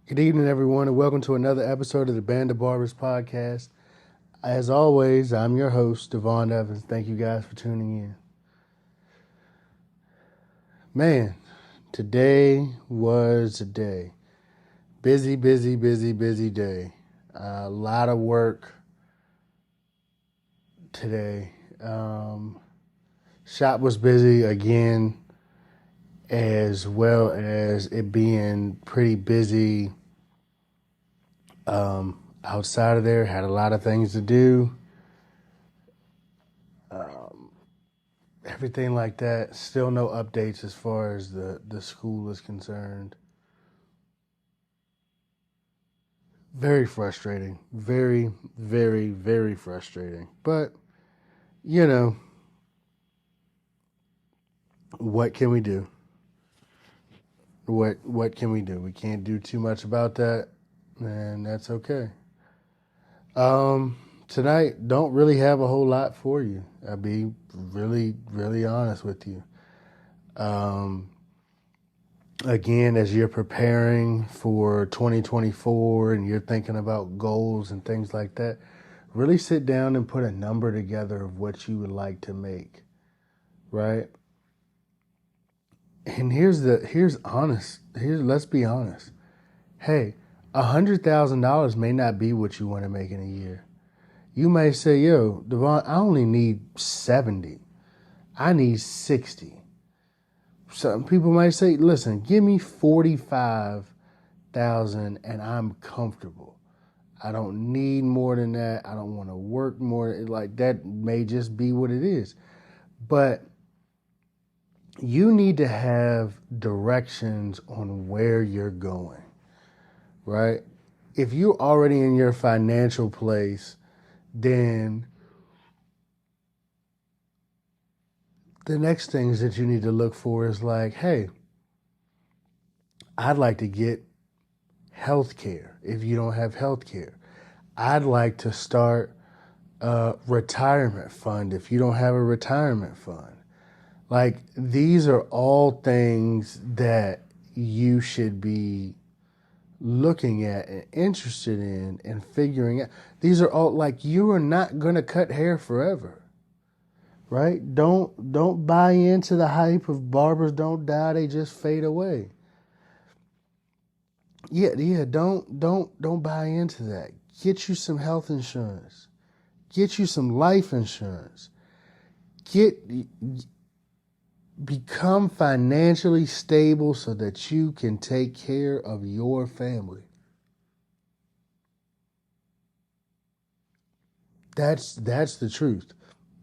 Good evening, everyone, and welcome to another episode of the Band of Barbers podcast. As always, I'm your host, Devon Evans. Thank you guys for tuning in. Man, today was a day. Busy day. A lot of work today. Shop was busy again, as well as it being pretty busy outside of there. Had a lot of things to do. Everything like that. Still no updates as far as the school is concerned. Very frustrating. Very frustrating. But, you know, what can we do? What can we do? We can't do too much about that, and that's okay. Tonight, don't really have a whole lot for you. I'll be really honest with you. Again, as you're preparing for 2024 and you're thinking about goals and things like that, really sit down and put a number together of what you would like to make, right? And let's be honest. Hey, $100,000 may not be what you want to make in a year. You may say, yo, Devon, I only need 70. I need 60. Some people might say, listen, give me 45,000 and I'm comfortable. I don't need more than that. I don't want to work more. Like, that may just be what it is. But you need to have directions on where you're going, right? If you're already in your financial place, then the next things that you need to look for is like, hey, I'd like to get health care if you don't have health care. I'd like to start a retirement fund if you don't have a retirement fund. Like, these are all things that you should be looking at and interested in and figuring out. These are all, like, you are not going to cut hair forever, right? Don't buy into the hype of barbers don't die, they just fade away. Yeah, don't buy into that. Get you some health insurance. Get you some life insurance. Become financially stable so that you can take care of your family. That's the truth.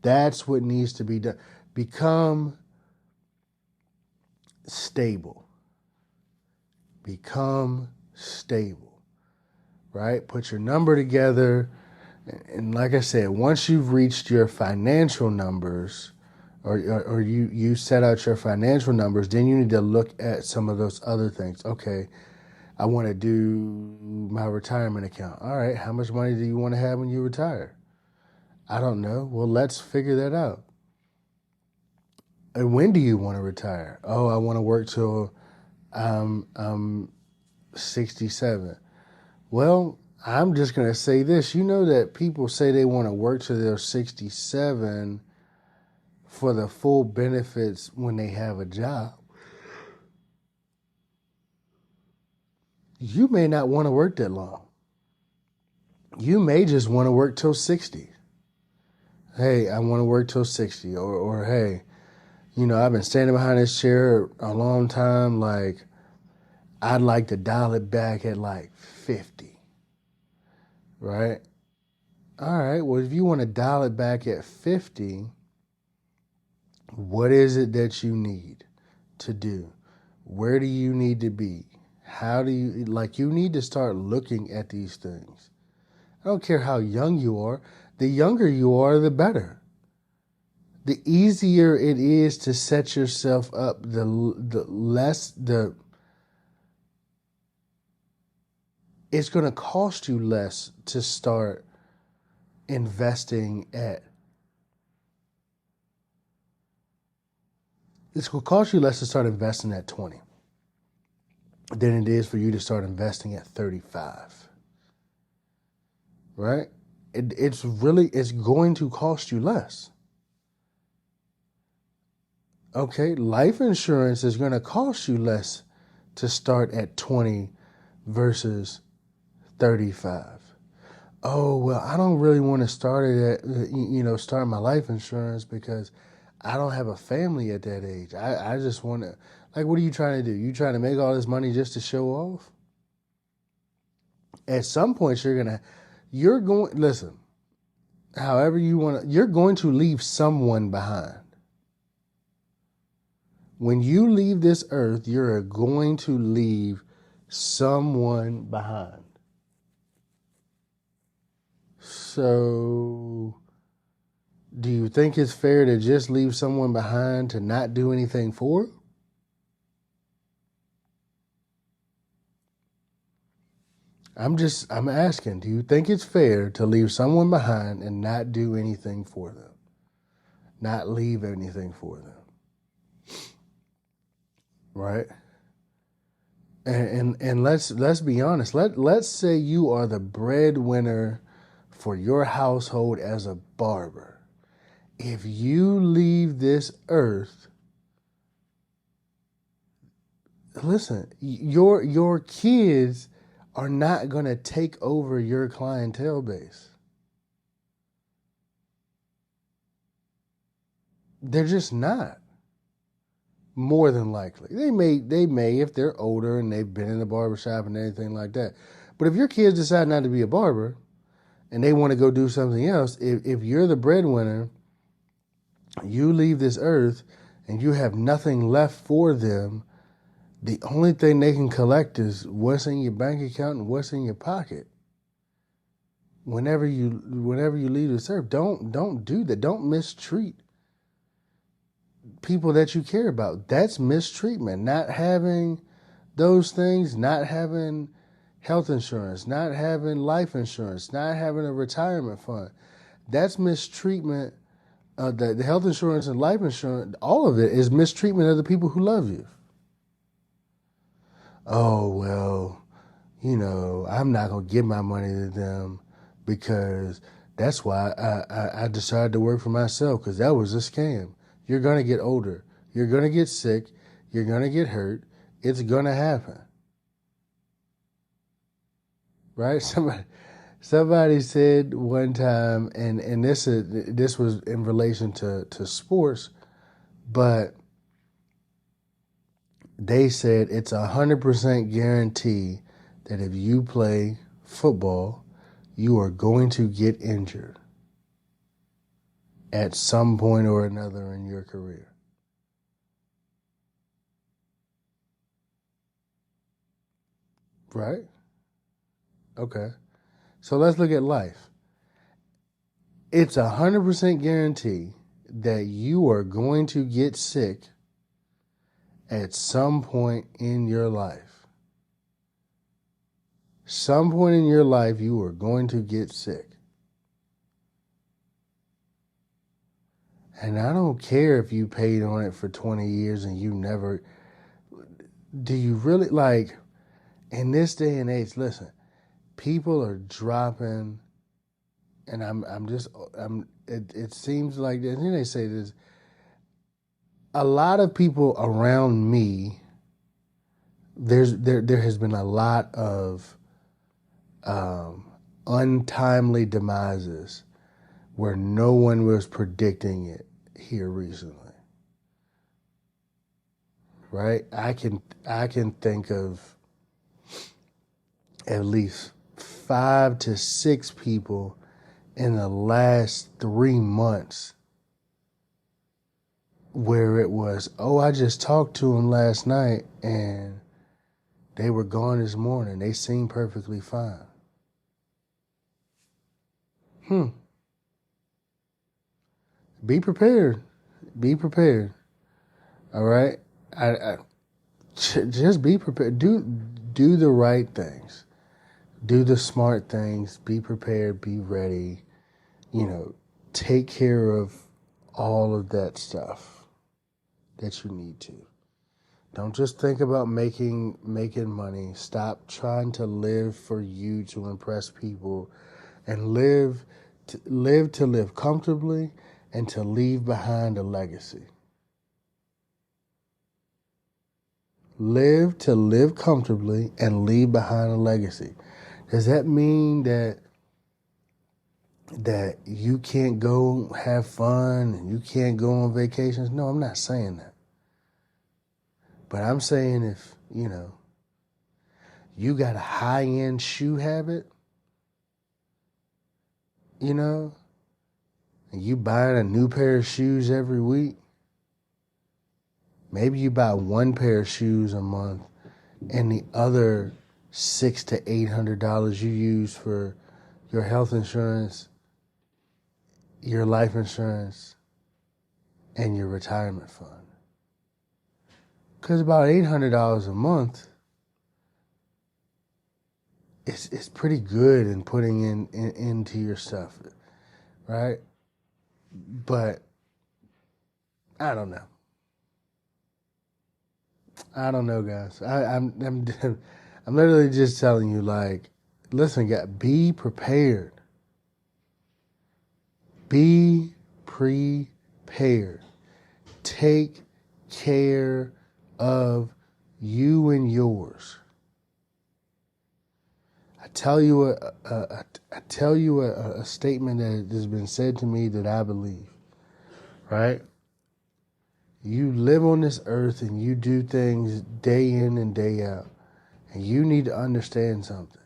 That's what needs to be done. Become stable. Become stable. Right? Put your number together. And like I said, once you've reached your financial numbers, or you set out your financial numbers, then you need to look at some of those other things. Okay, I want to do my retirement account. All right, how much money do you want to have when you retire? I don't know. Well, let's figure that out. And when do you want to retire? Oh, I want to work till I'm 67. Well, I'm just going to say this. You know that people say they want to work till they're 67 for the full benefits when they have a job. You may not want to work that long. You may just want to work till 60. Hey, I want to work till 60. Or hey, I've been standing behind this chair a long time. Like, I'd like to dial it back at like 50. Right? All right. Well, if you want to dial it back at 50, what is it that you need to do? Where do you need to be? How do you, you need to start looking at these things. I don't care how young you are. The younger you are, the better. The easier it is to set yourself up, the less it's going to cost you less to start investing at. It's going to cost you less to start investing at 20. than it is for you to start investing at 35. Right? It's going to cost you less. Okay, life insurance is going to cost you less to start at 20 versus 35. Oh, well, I don't really want to start it at, start my life insurance because I don't have a family at that age. I just want to, like, what are you trying to do? You trying to make all this money just to show off? At some point, listen, however you want to, you're going to leave someone behind. When you leave this earth, you're going to leave someone behind. So, do you think it's fair to just leave someone behind to not do anything for? I'm asking, do you think it's fair to leave someone behind and not do anything for them? Not leave anything for them? Right? And let's be honest. Let's say you are the breadwinner for your household as a barber. If you leave this earth, listen, your kids are not going to take over your clientele base. They're just not. More than likely. They may if they're older and they've been in the barbershop and anything like that. But if your kids decide not to be a barber and they want to go do something else, if you're the breadwinner, you leave this earth and you have nothing left for them, the only thing they can collect is what's in your bank account and what's in your pocket. Whenever you leave this earth, don't do that. Don't mistreat people that you care about. That's mistreatment. Not having those things, not having health insurance, not having life insurance, not having a retirement fund. That's mistreatment. The health insurance and life insurance, all of it is mistreatment of the people who love you. Oh, well, I'm not going to give my money to them because that's why I decided to work for myself, because that was a scam. You're going to get older. You're going to get sick. You're going to get hurt. It's going to happen. Right? Somebody said one time, and this was in relation to sports, but they said it's 100% guarantee that if you play football, you are going to get injured at some point or another in your career. Right? Okay. So let's look at life. It's 100% guarantee that you are going to get sick at some point in your life. Some point in your life, you are going to get sick. And I don't care if you paid on it for 20 years and you never. Do you really, like, in this day and age, listen, people are dropping, and it seems like, and then they say this, a lot of people around me, there has been a lot of untimely demises where no one was predicting it here recently. Right? I can think of at least 5 to 6 people in the last 3 months where it was, oh, I just talked to them last night and they were gone this morning. They seemed perfectly fine. Be prepared. Be prepared. All right? Just be prepared. Do the right things. Do the smart things. Be prepared. Be ready. Take care of all of that stuff that you need to. Don't just think about making money. Stop trying to live for you to impress people, and live comfortably and to leave behind a legacy. Live to live comfortably and leave behind a legacy. Does that mean that you can't go have fun and you can't go on vacations? No, I'm not saying that. But I'm saying if, you got a high-end shoe habit, and you buying a new pair of shoes every week, maybe you buy one pair of shoes a month and the other $600 to $800 you use for your health insurance, your life insurance, and your retirement fund. Because about $800 a month, it's pretty good in putting into your stuff, right? But I don't know. I don't know, guys. I'm literally just telling you, like, listen, guys, be prepared. Be prepared. Take care of you and yours. I tell you a statement that has been said to me that I believe, right? You live on this earth and you do things day in and day out. And you need to understand something.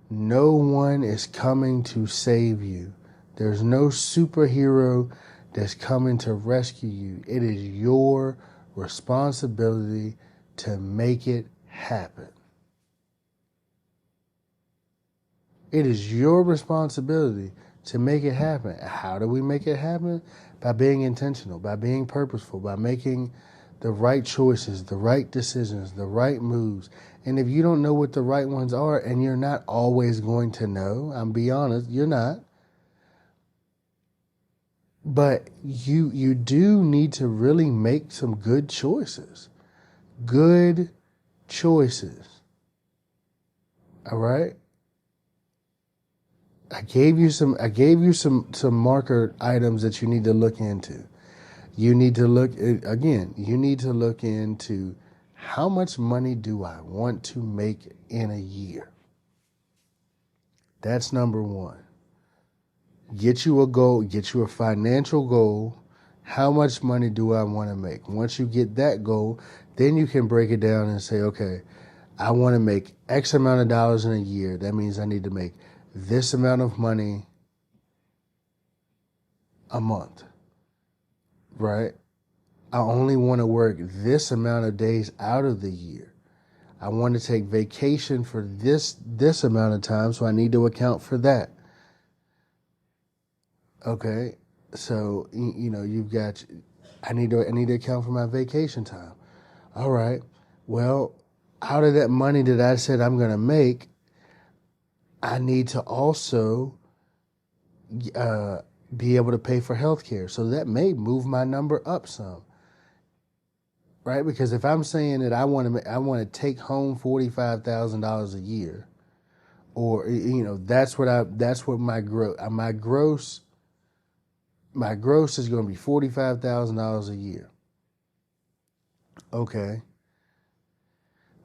No one is coming to save you. There's no superhero that's coming to rescue you. It is your responsibility to make it happen. It is your responsibility to make it happen. How do we make it happen? By being intentional, by being purposeful, by making the right choices, the right decisions, the right moves. And if you don't know what the right ones are, and you're not always going to know, I'm be honest, you're not. But you do need to really make some good choices. Good choices. All right? I gave you some marker items that you need to look into. You need to look into how much money do I want to make in a year? That's number one. Get you a goal, get you a financial goal. How much money do I want to make? Once you get that goal, then you can break it down and say, okay, I want to make X amount of dollars in a year. That means I need to make this amount of money a month, right? I only want to work this amount of days out of the year. I want to take vacation for this amount of time, so I need to account for that. Okay, so you've got. I need to account for my vacation time. All right. Well, out of that money that I said I'm going to make, I need to also be able to pay for healthcare. So that may move my number up some. Right? Because if I'm saying that I want to take home $45,000 a year, or that's what my gross is going to be $45,000 a year. Okay.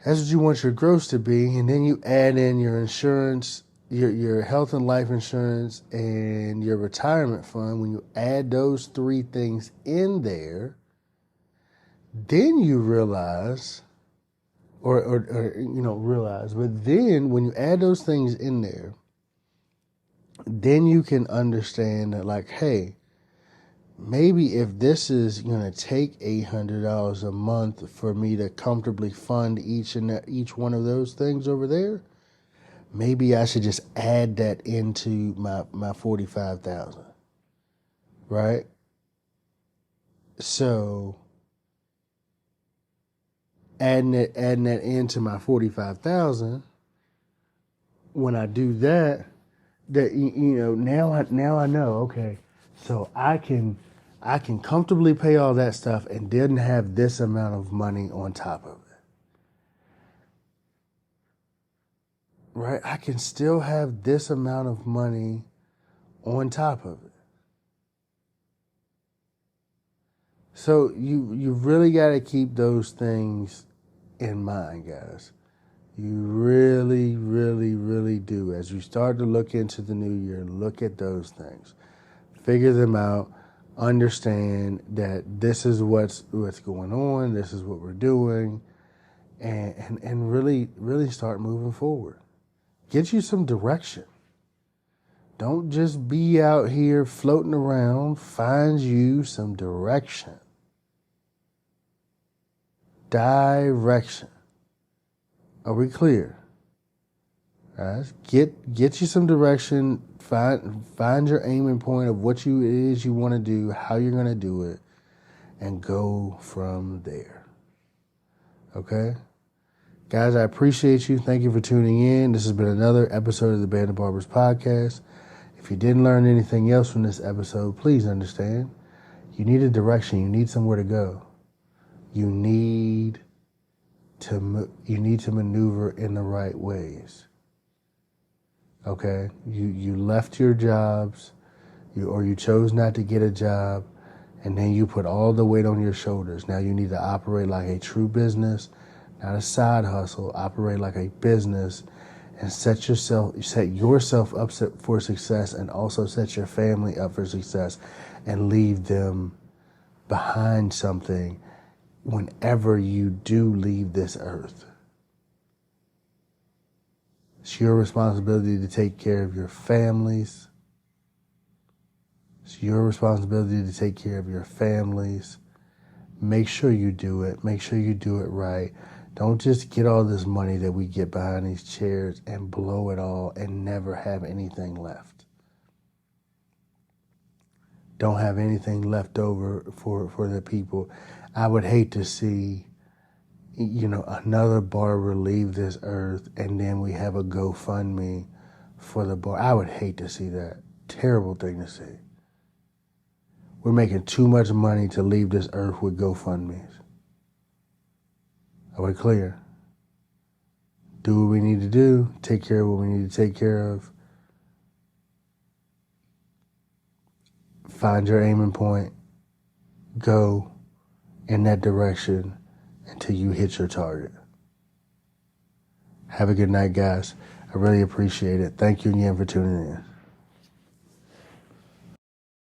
That's what you want your gross to be, and then you add in your insurance, your health and life insurance, and your retirement fund. When you add those three things in there, then you realize, but then when you add those things in there, then you can understand that, like, hey, maybe if this is going to take $800 a month for me to comfortably fund each one of those things over there, maybe I should just add that into my 45,000, right? So adding that into my 45,000, when I do that now I know, okay, so I can I can comfortably pay all that stuff and didn't have this amount of money on top of it. Right? I can still have this amount of money on top of it. So you really got to keep those things in mind, guys. You really, really, really do. As you start to look into the new year, look at those things. Figure them out. Understand that this is what's going on. This is what we're doing. And really, really start moving forward. Get you some direction. Don't just be out here floating around. Find you some direction. Direction. Are we clear? Guys, get you some direction. Find your aiming point of what it is you want to do, how you're going to do it, and go from there. Okay? Guys, I appreciate you. Thank you for tuning in. This has been another episode of the Band of Barbers podcast. If you didn't learn anything else from this episode, please understand. You need a direction. You need somewhere to go. You need to maneuver in the right ways. Okay? You left your jobs, or you chose not to get a job, and then you put all the weight on your shoulders. Now you need to operate like a true business, not a side hustle. Operate like a business and set yourself up for success, and also set your family up for success, and leave them behind something whenever you do leave this earth. It's your responsibility to take care of your families. It's your responsibility to take care of your families. Make sure you do it. Make sure you do it right. Don't just get all this money that we get behind these chairs and blow it all and never have anything left. Don't have anything left over for the people. I would hate to see, another barber leave this earth and then we have a GoFundMe for the bar. I would hate to see that. Terrible thing to see. We're making too much money to leave this earth with GoFundMes. Are we clear? Do what we need to do. Take care of what we need to take care of. Find your aiming point. Go in that direction until you hit your target. Have a good night, guys. I really appreciate it. Thank you again for tuning in.